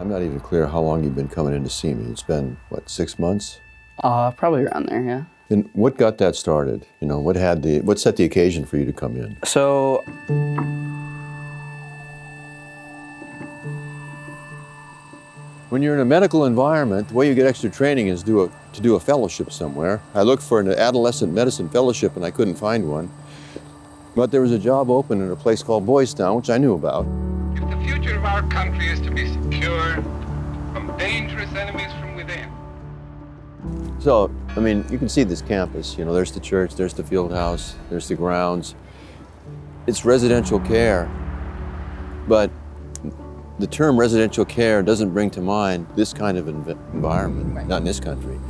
I'm not even clear how long you've been coming in to see me. It's been, what, 6 months? Probably around there, yeah. And what got that started? You know, what set the occasion for you to come in? So, When you're in a medical environment, the way you get extra training is to do a fellowship somewhere. I looked for an adolescent medicine fellowship and I couldn't find one. But there was a job open in a place called Boys Town, which I knew about. If the future of our country is to be secure from dangerous enemies from within. So, I mean, you can see this campus. You know, there's the church, there's the field house, there's the grounds. It's residential care, but the term residential care doesn't bring to mind this kind of environment, Right. not in this country.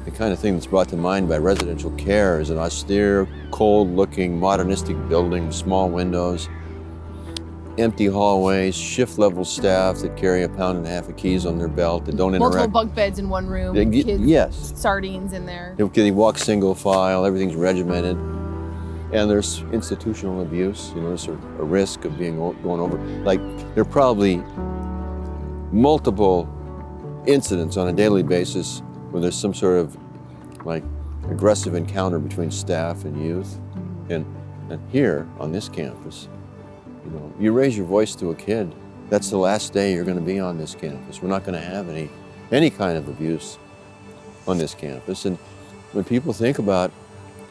The kind of thing that's brought to mind by residential care is an austere, cold-looking, modernistic building, small windows, empty hallways, shift-level staff that carry 1.5 pounds of keys on their belt, that don't Multiple interact. bunk beds in one room. Kids, Yes. sardines in there. They walk single file, everything's regimented. And there's institutional abuse, you know, there's a risk of going over. Like, there are probably multiple incidents on a daily basis where there's some sort of, like, aggressive encounter between staff and youth. And here, on this campus, you know, you raise your voice to a kid, that's the last day you're gonna be on this campus. We're not gonna have any kind of abuse on this campus. And when people think about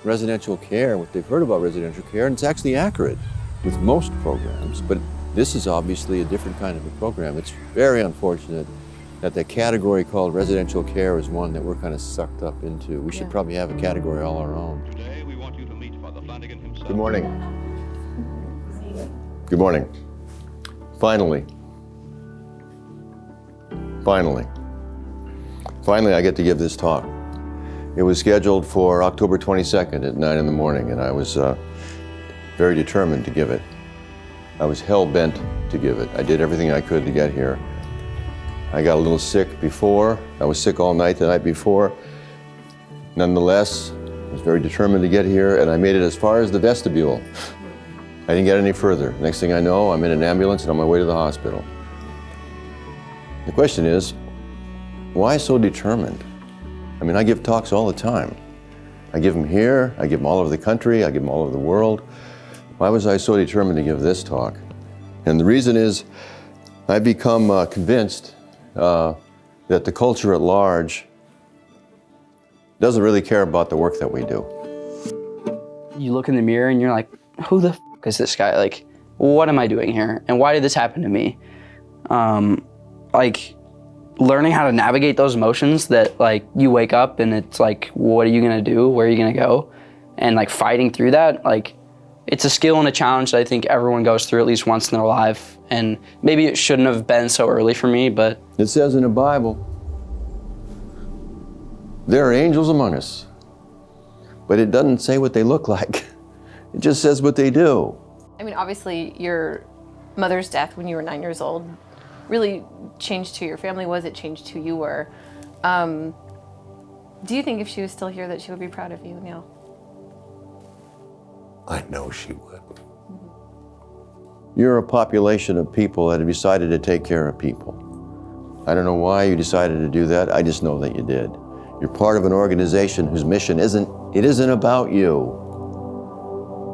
residential care, what they've heard about residential care, and it's actually accurate with most programs, but this is obviously a different kind of a program. It's very unfortunate that the category called residential care is one that we're kind of sucked up into. We should probably have a category all our own. Today we want you to meet Father Flanagan himself. Good morning. Good morning. Finally, I get to give this talk. It was scheduled for October 22nd at 9 in the morning, and I was very determined to give it. I was hell-bent to give it. I did everything I could to get here. I got a little sick before. I was sick all night the night before. Nonetheless, I was very determined to get here, and I made it as far as the vestibule. I didn't get any further. Next thing I know, I'm in an ambulance and on my way to the hospital. The question is, why so determined? I mean, I give talks all the time. I give them here, I give them all over the country, I give them all over the world. Why was I so determined to give this talk? And the reason is, I've become convinced that the culture at large doesn't really care about the work that we do. you look in the mirror and you're like, who the f is this guy? Like, what am I doing here? And why did this happen to me? Like, learning how to navigate those emotions that, like, you wake up and it's like, what are you gonna do? Where are you gonna go? And, like, fighting through that, like, it's a skill and a challenge that I think everyone goes through at least once in their life. And maybe it shouldn't have been so early for me, but... It says in the Bible, there are angels among us, but it doesn't say what they look like. It just says what they do. I mean, obviously, your mother's death when you were 9 years old really changed who your family was. It changed who you were. Do you think if she was still here that she would be proud of you, Neil? I know she would. You're a population of people that have decided to take care of people. I don't know why you decided to do that. I just know that you did. You're part of an organization whose mission isn't about you.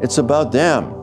It's about them.